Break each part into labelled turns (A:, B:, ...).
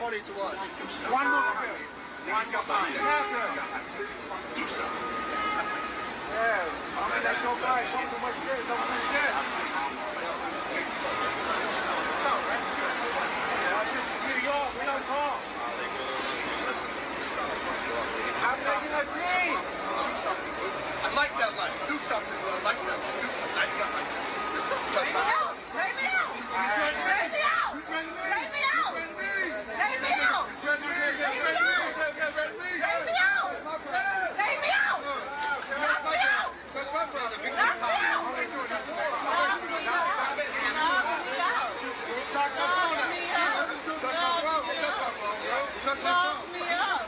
A: authority to us.
B: One more. One more.
A: Do something.
B: Yeah, I'm gonna let your guy talk too much shit. Don't do shit. Just get it off. We don't talk. I'm making a scene.
A: Do something. I like that life. Do something, bro. I like that life. Do something. I got like that.
C: Take me out. Take me out. Take me out. Take me out. Take me out. Take me out. Take me out. Take me out. Take me out. Knock me out. Knock me out. Knock me out.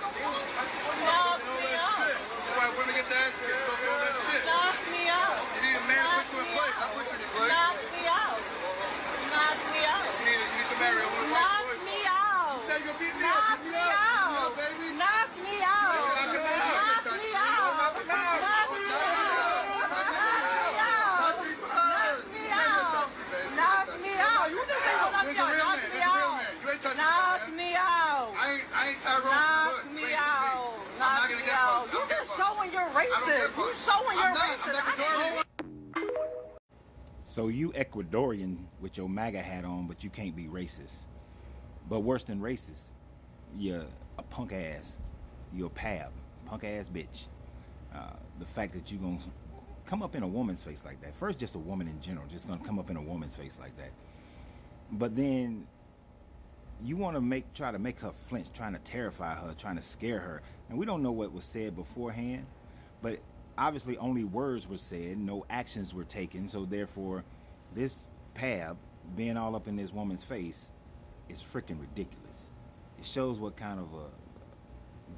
C: Knock me out.
A: That's why women get the ass kicked. Don't do that shit.
C: Knock me out.
A: You need a man to put you in place. I'll put you in place.
C: Knock me out. Knock me out.
A: You need to marry a little white
C: Knock
A: boy.
C: me out.
A: You say you'll beat me
C: Knock
A: up. Beat
C: me
A: me up.
C: out.
A: Baby.
C: Knock me out. Knock me out. Knock me out. Knock me out. Knock me out. You just say knock me out. Knock me out. Knock me out.
A: I ain't Tyrone.
C: Knock me out. Knock me out. You just showing you're racist. You showing you're racist.
D: So you Ecuadorian with your MAGA hat on, but you can't be racist. But worse than racist, you're a punk ass. You're a P.A.B, punk ass bitch. The fact that you're gonna come up in a woman's face like that. First, just a woman in general, just gonna come up in a woman's face like that. But then you want to try to make her flinch, trying to terrify her, trying to scare her. And we don't know what was said beforehand, but obviously only words were said, no actions were taken. So therefore, this P.A.B being all up in this woman's face is freaking ridiculous. It shows what kind of a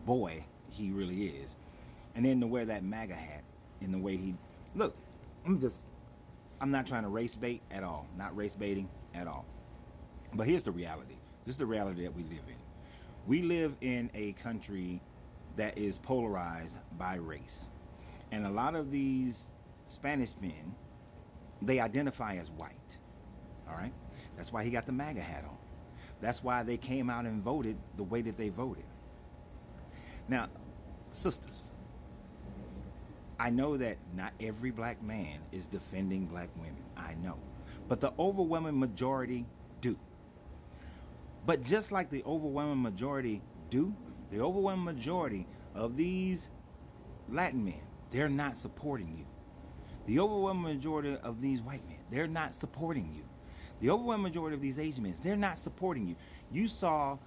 D: boy he really is. And then to wear that MAGA hat in the way he look, I'm not trying to race bait at all, not race baiting at all. But here's the reality. This is the reality that we live in. We live in a country that is polarized by race. And a lot of these Spanish men, they identify as white. All right? That's why he got the MAGA hat on. That's why they came out and voted the way that they voted. Now, sisters, I know that not every black man is defending black women. I know. But the overwhelming majority do. But just like the overwhelming majority do, the overwhelming majority of these Latin men, they're not supporting you. The overwhelming majority of these white men, they're not supporting you. The overwhelming majority of these Asian men, they're not supporting you. You saw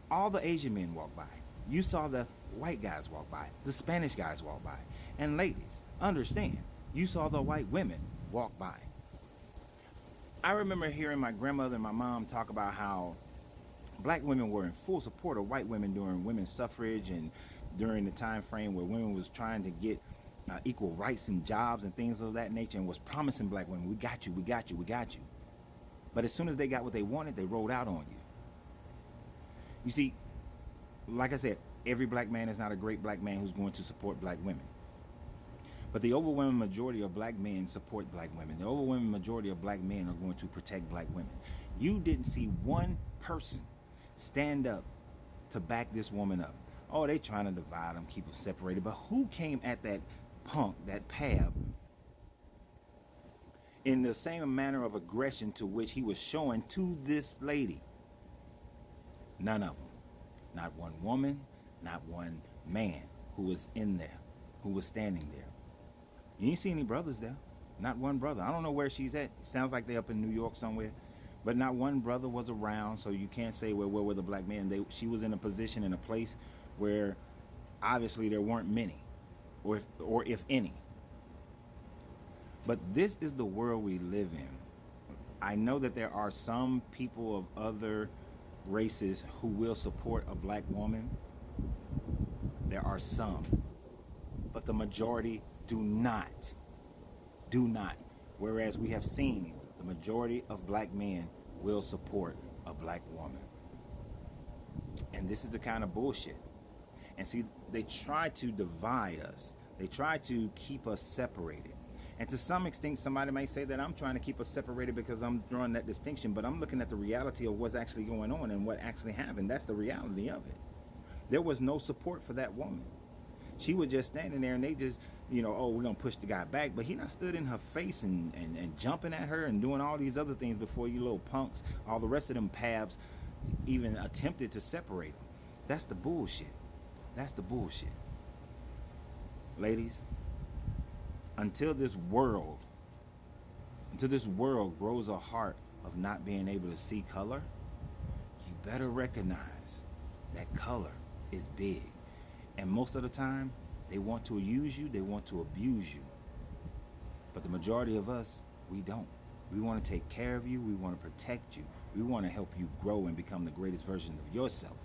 D: all the Asian men walk by. You saw the white guys walk by, the Spanish guys walk by. And ladies, understand, you saw the white women walk by. I remember hearing my grandmother and my mom talk about how black women were in full support of white women during women's suffrage and during the time frame where women was trying to get equal rights and jobs and things of that nature, and was promising black women, we got you, we got you, we got you. But as soon as they got what they wanted, they rolled out on you. You see, like I said, every black man is not a great black man who's going to support black women. But the overwhelming majority of black men support black women. The overwhelming majority of black men are going to protect black women. You didn't see one person stand up to back this woman up. Oh, they trying to divide them, keep them separated. But who came at that punk, that P.A.B, in the same manner of aggression to which he was showing to this lady? None of them. Not one woman, not one man who was in there, who was standing there. You ain't see any brothers there. Not one brother. I don't know where she's at. Sounds like they're up in New York somewhere. But not one brother was around, so you can't say, well, where were the black men? She was in a position, in a place where obviously there weren't many, or if any. But this is the world we live in. I know that there are some people of other races who will support a black woman. There are some. But the majority do not. Do not. Whereas we have seen the majority of black men will support a black woman. And this is the kind of bullshit. And see, they try to divide us. They try to keep us separated. And to some extent, somebody may say that I'm trying to keep us separated because I'm drawing that distinction, but I'm looking at the reality of what's actually going on and what actually happened. That's the reality of it. There was no support for that woman. She was just standing there and they just, oh, we're going to push the guy back. But he not stood in her face and jumping at her and doing all these other things before you little punks, all the rest of them P.A.Bs even attempted to separate them. That's the bullshit. That's the bullshit. Ladies, until this world grows a heart of not being able to see color, you better recognize that color is big. And most of the time, they want to use you, they want to abuse you. But the majority of us, we don't. We want to take care of you, we want to protect you. We want to help you grow and become the greatest version of yourself.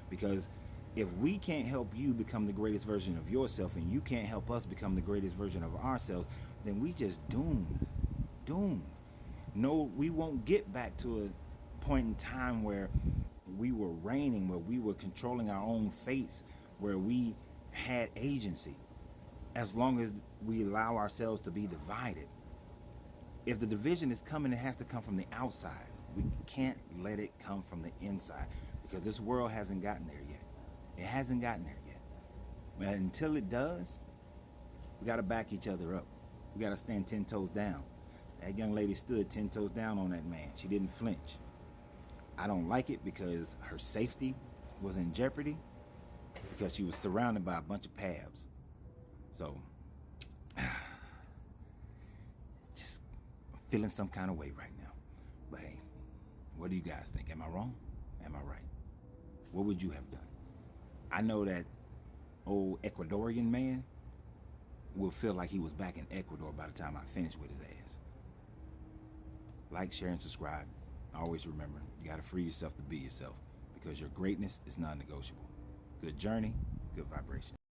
D: Because if we can't help you become the greatest version of yourself and you can't help us become the greatest version of ourselves, then we just doomed. Doomed. No, we won't get back to a point in time where we were reigning, where we were controlling our own fates, where we had agency, as long as we allow ourselves to be divided. If the division is coming, it has to come from the outside. We can't let it come from the inside, because this world hasn't gotten there yet. It hasn't gotten there yet. But until it does, we got to back each other up. We got to stand 10 toes down. That young lady stood 10 toes down on that man. She didn't flinch. I don't like it because her safety was in jeopardy, because she was surrounded by a bunch of P.A.Bs. So, just feeling some kind of way right now. But hey, what do you guys think? Am I wrong? Am I right? What would you have done? I know that old Ecuadorian man will feel like he was back in Ecuador by the time I finish with his ass. Like, share, and subscribe. Always remember, you got to free yourself to be yourself, because your greatness is non-negotiable. Good journey, good vibration.